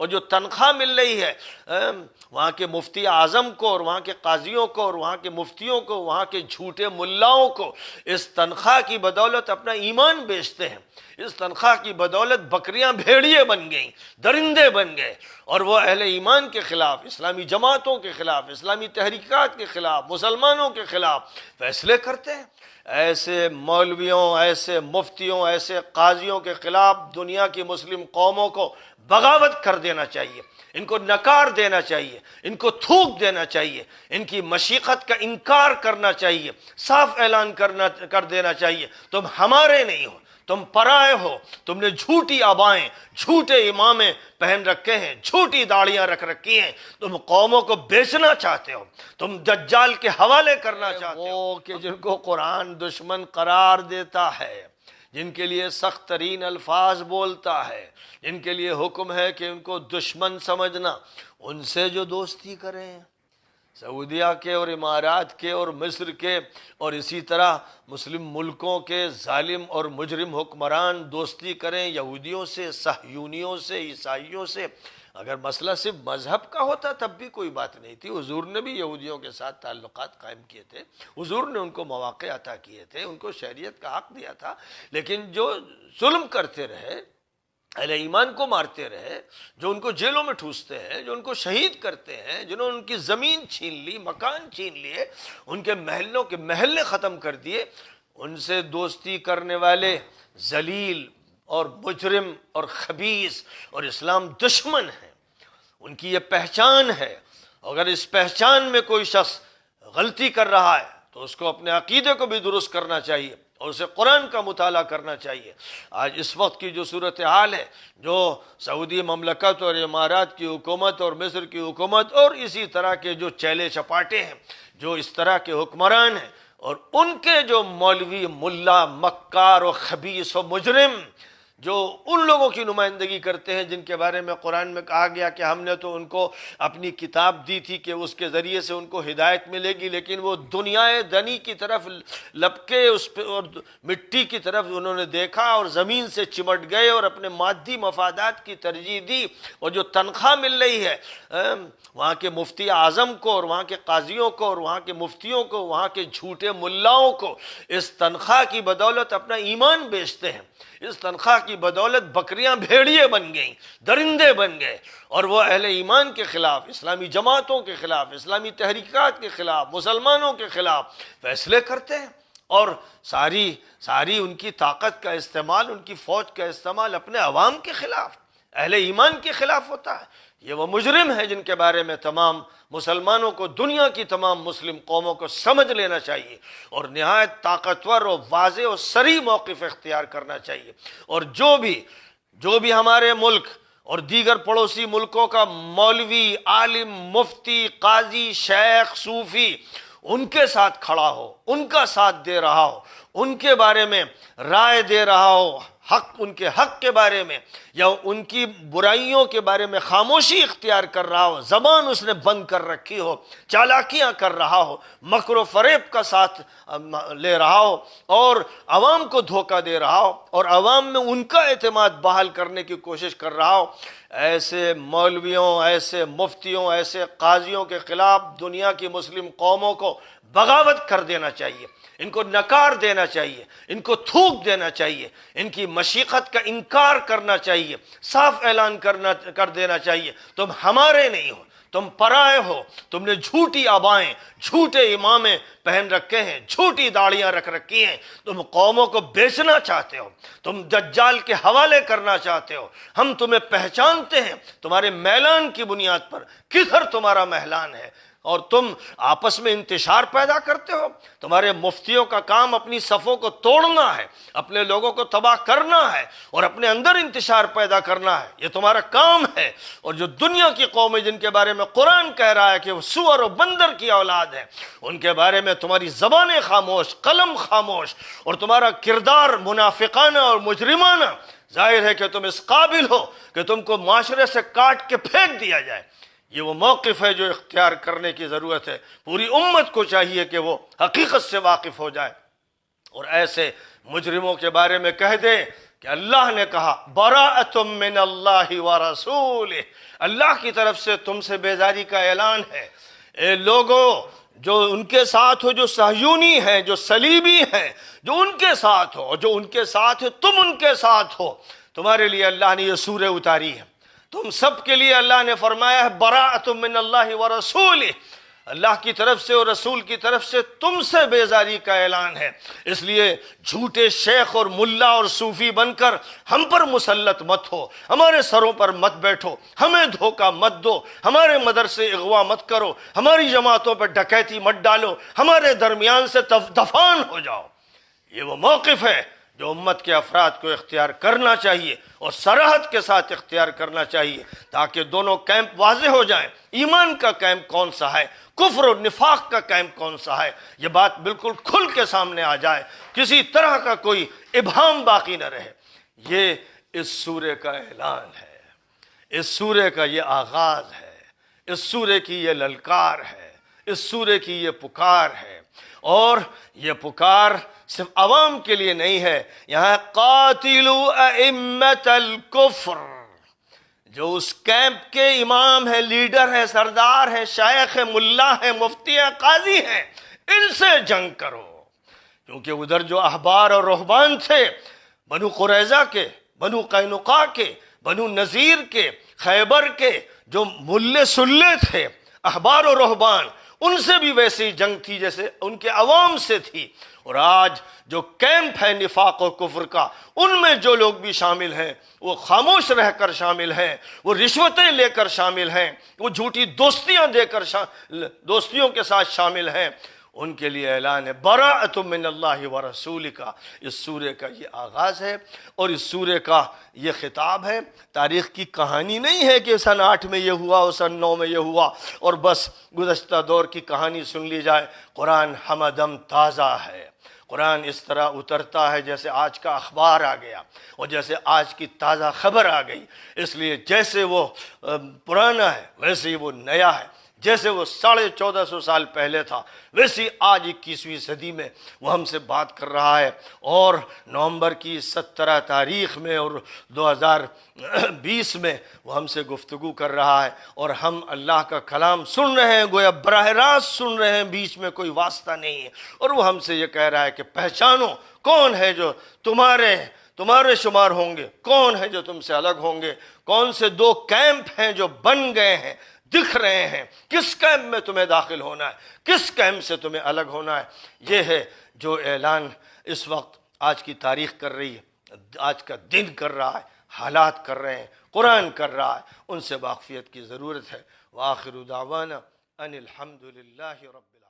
اور جو تنخواہ مل رہی ہے وہاں کے مفتی اعظم کو اور وہاں کے قاضیوں کو اور وہاں کے مفتیوں کو، وہاں کے جھوٹے ملاؤں کو، اس تنخواہ کی بدولت اپنا ایمان بیچتے ہیں۔ اس تنخواہ کی بدولت بکریاں بھیڑیے بن گئیں، درندے بن گئے، اور وہ اہل ایمان کے خلاف، اسلامی جماعتوں کے خلاف، اسلامی تحریکات کے خلاف، مسلمانوں کے خلاف فیصلے کرتے ہیں۔ ایسے مولویوں، ایسے مفتیوں، ایسے قاضیوں کے خلاف دنیا کی مسلم قوموں کو بغاوت کر دینا چاہیے، ان کو نکار دینا چاہیے، ان کو تھوک دینا چاہیے، ان کی مشیقت کا انکار کرنا چاہیے، صاف اعلان کر دینا چاہیے، تم ہمارے نہیں ہو، تم پرائے ہو، تم نے جھوٹی آبائیں، جھوٹے امامیں پہن رکھے ہیں، جھوٹی داڑیاں رکھ رکھی ہیں، تم قوموں کو بیچنا چاہتے ہو، تم دجال کے حوالے کرنا چاہتے ہو، کہ جن کو قرآن دشمن قرار دیتا ہے، جن کے لیے سخت ترین الفاظ بولتا ہے، جن کے لیے حکم ہے کہ ان کو دشمن سمجھنا، ان سے جو دوستی کریں، سعودیہ کے اور امارات کے اور مصر کے اور اسی طرح مسلم ملکوں کے ظالم اور مجرم حکمران دوستی کریں یہودیوں سے، صہیونیوں سے، عیسائیوں سے۔ اگر مسئلہ صرف مذہب کا ہوتا تب بھی کوئی بات نہیں تھی، حضور نے بھی یہودیوں کے ساتھ تعلقات قائم کیے تھے، حضور نے ان کو مواقع عطا کیے تھے، ان کو شریعت کا حق دیا تھا، لیکن جو ظلم کرتے رہے، اہل ایمان کو مارتے رہے، جو ان کو جیلوں میں ٹھوستے ہیں، جو ان کو شہید کرتے ہیں، جنہوں نے ان کی زمین چھین لی، مکان چھین لیے، ان کے محلوں کے محلے ختم کر دیے، ان سے دوستی کرنے والے ذلیل اور مجرم اور خبیث اور اسلام دشمن ہیں، ان کی یہ پہچان ہے۔ اگر اس پہچان میں کوئی شخص غلطی کر رہا ہے تو اس کو اپنے عقیدے کو بھی درست کرنا چاہیے اور اسے قرآن کا مطالعہ کرنا چاہیے۔ آج اس وقت کی جو صورتحال ہے، جو سعودی مملکت اور امارات کی حکومت اور مصر کی حکومت اور اسی طرح کے جو چیلے چپاٹے ہیں، جو اس طرح کے حکمران ہیں، اور ان کے جو مولوی، ملا، مکار و خبیث و مجرم جو ان لوگوں کی نمائندگی کرتے ہیں جن کے بارے میں قرآن میں کہا گیا کہ ہم نے تو ان کو اپنی کتاب دی تھی کہ اس کے ذریعے سے ان کو ہدایت ملے گی، لیکن وہ دنیا دنی کی طرف لپکے، اس پہ اور مٹی کی طرف انہوں نے دیکھا اور زمین سے چمٹ گئے اور اپنے مادی مفادات کی ترجیح دی، اور جو تنخواہ مل رہی ہے وہاں کے مفتی اعظم کو اور وہاں کے قاضیوں کو اور وہاں کے مفتیوں کو، وہاں کے جھوٹے ملاؤں کو، اس تنخواہ کی بدولت اپنا ایمان بیچتے ہیں۔ اس تنخواہ کی بدولت بکریاں بھیڑیے بن گئیں، درندے بن گئے، اور وہ اہل ایمان کے خلاف، اسلامی جماعتوں کے خلاف، اسلامی تحریکات کے خلاف، مسلمانوں کے خلاف فیصلے کرتے ہیں، اور ساری ان کی طاقت کا استعمال، ان کی فوج کا استعمال اپنے عوام کے خلاف، اہل ایمان کے خلاف ہوتا ہے۔ یہ وہ مجرم ہیں جن کے بارے میں تمام مسلمانوں کو، دنیا کی تمام مسلم قوموں کو سمجھ لینا چاہیے اور نہایت طاقتور اور واضح اور صریح موقف اختیار کرنا چاہیے، اور جو بھی ہمارے ملک اور دیگر پڑوسی ملکوں کا مولوی، عالم، مفتی، قاضی، شیخ، صوفی ان کے ساتھ کھڑا ہو، ان کا ساتھ دے رہا ہو، ان کے بارے میں رائے دے رہا ہو، ان کے حق کے بارے میں یا ان کی برائیوں کے بارے میں خاموشی اختیار کر رہا ہو، زبان اس نے بند کر رکھی ہو، چالاکیاں کر رہا ہو، مکر و فریب کا ساتھ لے رہا ہو اور عوام کو دھوکہ دے رہا ہو اور عوام میں ان کا اعتماد بحال کرنے کی کوشش کر رہا ہو، ایسے مولویوں، ایسے مفتیوں، ایسے قاضیوں کے خلاف دنیا کی مسلم قوموں کو بغاوت کر دینا چاہیے، ان کو نکار دینا چاہیے، ان کو تھوک دینا چاہیے، ان کی مشیقت کا انکار کرنا چاہیے، صاف اعلان کر دینا چاہیے، تم ہمارے نہیں ہو، تم پرائے ہو، تم نے جھوٹی آبائیں، جھوٹے امامیں پہن رکھے ہیں، جھوٹی داڑیاں رکھ رکھی ہیں، تم قوموں کو بیچنا چاہتے ہو، تم دجال کے حوالے کرنا چاہتے ہو، ہم تمہیں پہچانتے ہیں تمہارے میلان کی بنیاد پر، کدھر تمہارا میلان ہے، اور تم آپس میں انتشار پیدا کرتے ہو۔ تمہارے مفتیوں کا کام اپنی صفوں کو توڑنا ہے، اپنے لوگوں کو تباہ کرنا ہے اور اپنے اندر انتشار پیدا کرنا ہے، یہ تمہارا کام ہے۔ اور جو دنیا کی قومیں جن کے بارے میں قرآن کہہ رہا ہے کہ وہ سور و بندر کی اولاد ہے، ان کے بارے میں تمہاری زبانیں خاموش، قلم خاموش، اور تمہارا کردار منافقانہ اور مجرمانہ، ظاہر ہے کہ تم اس قابل ہو کہ تم کو معاشرے سے کاٹ کے پھینک دیا جائے۔ یہ وہ موقف ہے جو اختیار کرنے کی ضرورت ہے، پوری امت کو چاہیے کہ وہ حقیقت سے واقف ہو جائے اور ایسے مجرموں کے بارے میں کہہ دیں کہ اللہ نے کہا براءۃ من اللہ ورسولہ، اللہ کی طرف سے تم سے بیزاری کا اعلان ہے۔ اے لوگوں جو ان کے ساتھ ہو، جو صہیونی ہیں، جو صلیبی ہیں، جو ان کے ساتھ ہو، جو ان کے ساتھ ہو، تم ان کے ساتھ ہو، تمہارے لیے اللہ نے یہ سورہ اتاری ہے، تم سب کے لیے اللہ نے فرمایا ہے براءۃ من اللہ ورسولہ، اللہ کی طرف سے اور رسول کی طرف سے تم سے بیزاری کا اعلان ہے۔ اس لیے جھوٹے شیخ اور ملا اور صوفی بن کر ہم پر مسلط مت ہو، ہمارے سروں پر مت بیٹھو، ہمیں دھوکہ مت دو، ہمارے مدرسے اغوا مت کرو، ہماری جماعتوں پر ڈکیتی مت ڈالو، ہمارے درمیان سے دفان ہو جاؤ۔ یہ وہ موقف ہے جو امت کے افراد کو اختیار کرنا چاہیے اور صراحت کے ساتھ اختیار کرنا چاہیے، تاکہ دونوں کیمپ واضح ہو جائیں۔ ایمان کا کیمپ کون سا ہے، کفر و نفاق کا کیمپ کون سا ہے، یہ بات بالکل کھل کے سامنے آ جائے، کسی طرح کا کوئی ابہام باقی نہ رہے۔ یہ اس سورے کا اعلان ہے، اس سورے کا یہ آغاز ہے، اس سورے کی یہ للکار ہے، اس سورے کی یہ پکار ہے۔ اور یہ پکار صرف عوام کے لیے نہیں ہے، یہاں قاتلوا ائمۃ الکفر، جو اس کیمپ کے امام ہیں، لیڈر ہیں، سردار ہیں، شیخ ہیں، ملا ہیں، مفتی ہیں، قاضی ہیں، ان سے جنگ کرو۔ کیونکہ ادھر جو احبار اور رہبان تھے، بنو قریظہ کے، بنو قینقاع کے، بنو نذیر کے، خیبر کے جو ملے سلے تھے، احبار و رہبان، ان سے بھی ویسی جنگ تھی جیسے ان کے عوام سے تھی۔ اور آج جو کیمپ ہے نفاق و کفر کا، ان میں جو لوگ بھی شامل ہیں وہ خاموش رہ کر شامل ہیں، وہ رشوتیں لے کر شامل ہیں، وہ جھوٹی دوستیاں دے کر دوستیوں کے ساتھ شامل ہیں، ان کے لیے اعلان ہے براءۃ من اللہ ورسولہ کا۔ اس سورے کا یہ آغاز ہے اور اس سورے کا یہ خطاب ہے۔ تاریخ کی کہانی نہیں ہے کہ سن 8 میں یہ ہوا اور سن 9 میں یہ ہوا اور بس گزشتہ دور کی کہانی سن لی جائے۔ قرآن ہمدم تازہ ہے، قرآن اس طرح اترتا ہے جیسے آج کا اخبار آ گیا اور جیسے آج کی تازہ خبر آ گئی۔ اس لیے جیسے وہ پرانا ہے ویسے ہی وہ نیا ہے، جیسے وہ 1450 سال پہلے تھا ویسی آج 21ویں صدی میں وہ ہم سے بات کر رہا ہے۔ اور نومبر کی 17 تاریخ میں اور 2020 میں وہ ہم سے گفتگو کر رہا ہے، اور ہم اللہ کا کلام سن رہے ہیں، گویا براہ راست سن رہے ہیں، بیچ میں کوئی واسطہ نہیں ہے۔ اور وہ ہم سے یہ کہہ رہا ہے کہ پہچانو کون ہے جو تمہارے شمار ہوں گے، کون ہے جو تم سے الگ ہوں گے، کون سے 2 کیمپ ہیں جو بن گئے ہیں، دکھ رہے ہیں، کس کیمپ میں تمہیں داخل ہونا ہے، کس کیمپ سے تمہیں الگ ہونا ہے۔ یہ ہے جو اعلان اس وقت آج کی تاریخ کر رہی ہے، آج کا دن کر رہا ہے، حالات کر رہے ہیں، قرآن کر رہا ہے، ان سے واقفیت کی ضرورت ہے۔ وآخر دعوانا ان الحمد للہ رب العالمین۔